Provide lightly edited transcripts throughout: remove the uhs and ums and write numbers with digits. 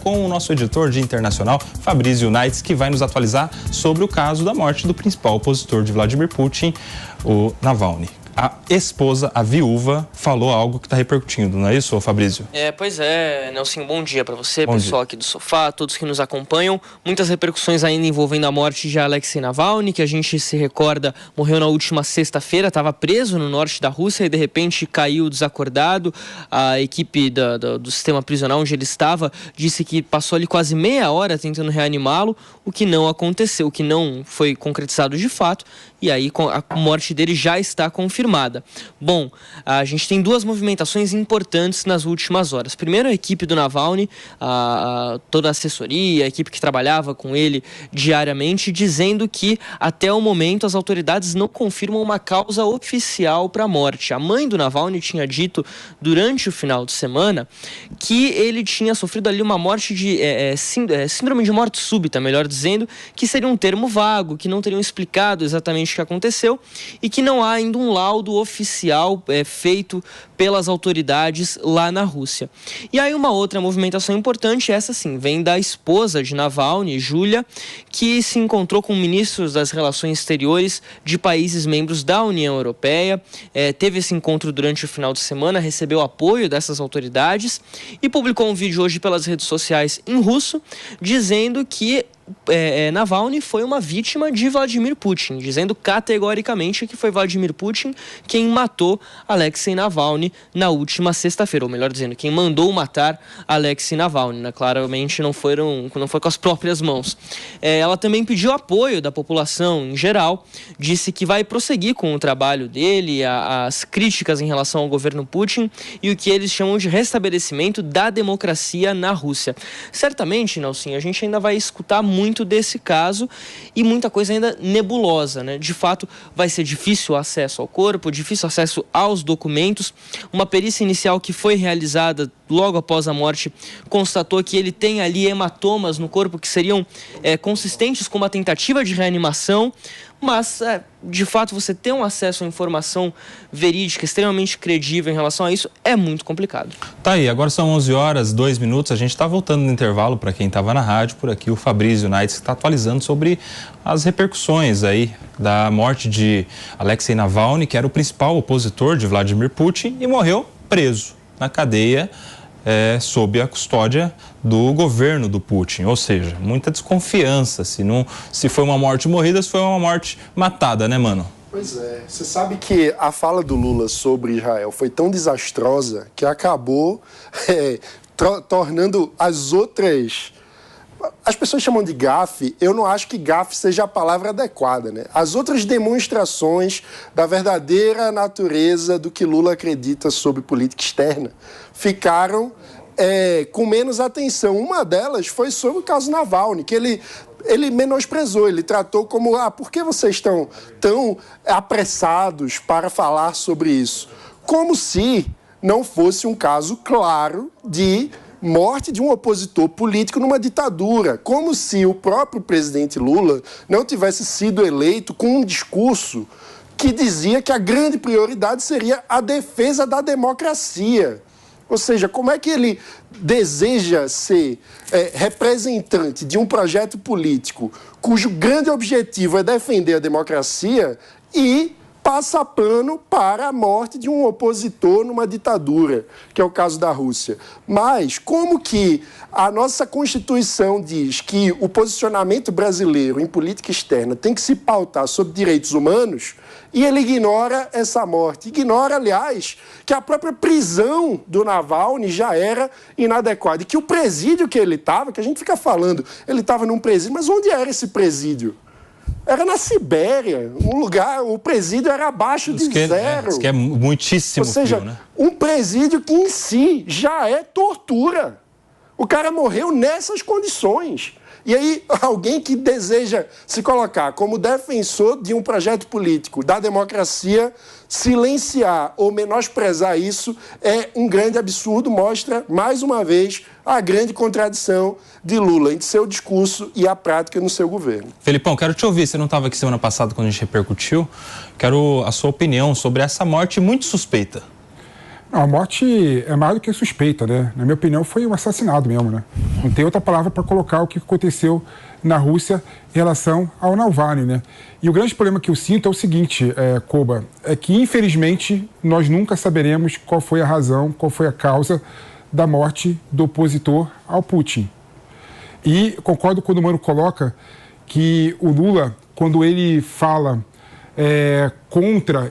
com o nosso editor de internacional, Fabrício Naitz, que vai nos atualizar sobre o caso da morte do principal opositor de Vladimir Putin, o Navalny. A esposa, a viúva, falou algo que está repercutindo, não é isso, Fabrício? Pois é, Nelson, bom dia para você, pessoal aqui do sofá, todos que nos acompanham. Muitas repercussões ainda envolvendo a morte de Alexei Navalny, que a gente se recorda, morreu na última sexta-feira, estava preso no norte da Rússia e de repente caiu desacordado. A equipe do sistema prisional onde ele estava disse que passou ali quase meia hora tentando reanimá-lo, o que não aconteceu, o que não foi concretizado de fato, e aí a morte dele já está confirmada. Bom, a gente tem duas movimentações importantes nas últimas horas. Primeiro, a equipe do Navalny, toda a assessoria, a equipe que trabalhava com ele diariamente, dizendo que até o momento as autoridades não confirmam uma causa oficial para a morte. A mãe do Navalny tinha dito durante o final de semana que ele tinha sofrido ali uma morte de síndrome de morte súbita, melhor dizendo, que seria um termo vago, que não teriam explicado exatamente o que aconteceu e que não há ainda um laudo oficial feito pelas autoridades lá na Rússia. E aí uma outra movimentação importante, essa sim, vem da esposa de Navalny, Júlia, que se encontrou com ministros das relações exteriores de países membros da União Europeia, teve esse encontro durante o final de semana, recebeu apoio dessas autoridades e publicou um vídeo hoje pelas redes sociais em russo, dizendo que Navalny foi uma vítima de Vladimir Putin, dizendo categoricamente que foi Vladimir Putin quem matou Alexei Navalny na última sexta-feira, ou melhor dizendo, quem mandou matar Alexei Navalny, né? Claramente não foi com as próprias mãos. Ela também pediu apoio da população em geral, disse que vai prosseguir com o trabalho dele, as críticas em relação ao governo Putin e o que eles chamam de restabelecimento da democracia na Rússia. Certamente, Nelson, a gente ainda vai escutar muito desse caso e muita coisa ainda nebulosa, né? De fato, vai ser difícil o acesso ao corpo, difícil o acesso aos documentos. Uma perícia inicial que foi realizada logo após a morte constatou que ele tem ali hematomas no corpo que seriam consistentes com uma tentativa de reanimação, mas de fato você ter um acesso à informação verídica, extremamente credível em relação a isso, é muito complicado. Tá aí, agora são 11 horas, 2 minutos, a gente está voltando no intervalo. Para quem estava na rádio, por aqui o Fabrício Naitz está atualizando sobre as repercussões aí da morte de Alexei Navalny, que era o principal opositor de Vladimir Putin e morreu preso na cadeia sob a custódia do governo do Putin, ou seja, muita desconfiança se foi uma morte morrida, se foi uma morte matada, né, mano? Pois é, você sabe que a fala do Lula sobre Israel foi tão desastrosa que acabou tornando as outras... As pessoas chamam de gafe, eu não acho que gafe seja a palavra adequada, né? As outras demonstrações da verdadeira natureza do que Lula acredita sobre política externa ficaram com menos atenção. Uma delas foi sobre o caso Navalny, que ele menosprezou, ele tratou como, por que vocês estão tão apressados para falar sobre isso? Como se não fosse um caso claro de morte de um opositor político numa ditadura, como se o próprio presidente Lula não tivesse sido eleito com um discurso que dizia que a grande prioridade seria a defesa da democracia. Ou seja, como é que ele deseja ser representante de um projeto político cujo grande objetivo é defender a democracia e passa pano para a morte de um opositor numa ditadura, que é o caso da Rússia. Mas como que a nossa Constituição diz que o posicionamento brasileiro em política externa tem que se pautar sobre direitos humanos e ele ignora essa morte? Ignora, aliás, que a própria prisão do Navalny já era inadequada e que o presídio que ele estava, que a gente fica falando, ele estava num presídio, mas onde era esse presídio? Era na Sibéria, um lugar, o presídio era abaixo de zero. Isso que é muitíssimo frio, né? Ou seja, um presídio que em si já é tortura. O cara morreu nessas condições. E aí, alguém que deseja se colocar como defensor de um projeto político, da democracia, silenciar ou menosprezar isso é um grande absurdo, mostra, mais uma vez, a grande contradição de Lula entre seu discurso e a prática no seu governo. Felipão, quero te ouvir, você não estava aqui semana passada quando a gente repercutiu, quero a sua opinião sobre essa morte muito suspeita. Não, a morte é mais do que suspeita, né? Na minha opinião, foi um assassinado mesmo, né? Não tem outra palavra para colocar o que aconteceu na Rússia em relação ao Navalny, né? E o grande problema que eu sinto é o seguinte, Koba, é que, infelizmente, nós nunca saberemos qual foi a razão, qual foi a causa da morte do opositor ao Putin. E concordo quando o Mano coloca que o Lula, quando ele fala contra...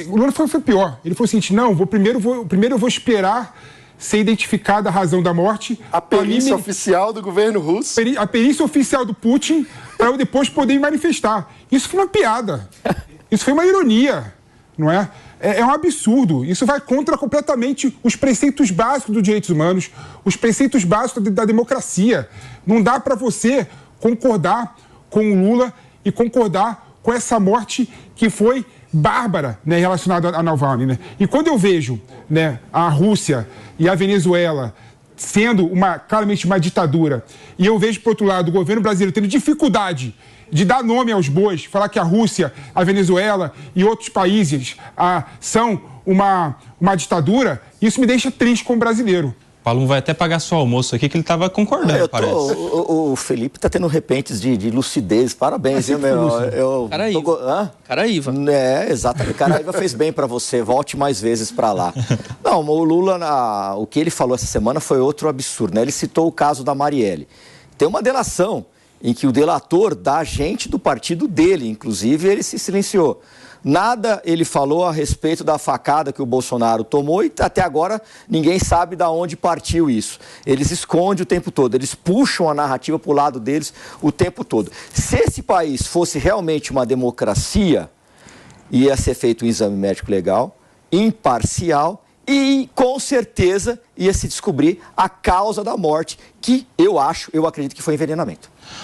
o Lula foi pior. Ele falou o seguinte, não, primeiro eu vou esperar ser identificada a razão da morte. A perícia oficial do governo russo. A perícia oficial do Putin, para eu depois poder me manifestar. Isso foi uma piada. Isso foi uma ironia, não é? É um absurdo. Isso vai contra completamente os preceitos básicos dos direitos humanos, os preceitos básicos da democracia. Não dá para você concordar com o Lula e concordar com essa morte que foi bárbara, né, relacionada a Navalny, né? E quando eu vejo, né, a Rússia e a Venezuela sendo claramente uma ditadura, e eu vejo, por outro lado, o governo brasileiro tendo dificuldade de dar nome aos bois, falar que a Rússia, a Venezuela e outros países são uma ditadura, isso me deixa triste como brasileiro. Paulo vai até pagar seu almoço aqui, que ele estava concordando, parece. O Felipe está tendo repentes de lucidez. Parabéns, viu, meu? Caraíva. Exatamente. Caraíva fez bem para você. Volte mais vezes para lá. Não, o Lula, o que ele falou essa semana foi outro absurdo, né? Ele citou o caso da Marielle. Tem uma delação em que o delator da gente do partido dele, inclusive, ele se silenciou. Nada ele falou a respeito da facada que o Bolsonaro tomou e até agora ninguém sabe de onde partiu isso. Eles escondem o tempo todo, eles puxam a narrativa para o lado deles o tempo todo. Se esse país fosse realmente uma democracia, ia ser feito um exame médico legal, imparcial e com certeza ia se descobrir a causa da morte, que eu acredito que foi envenenamento.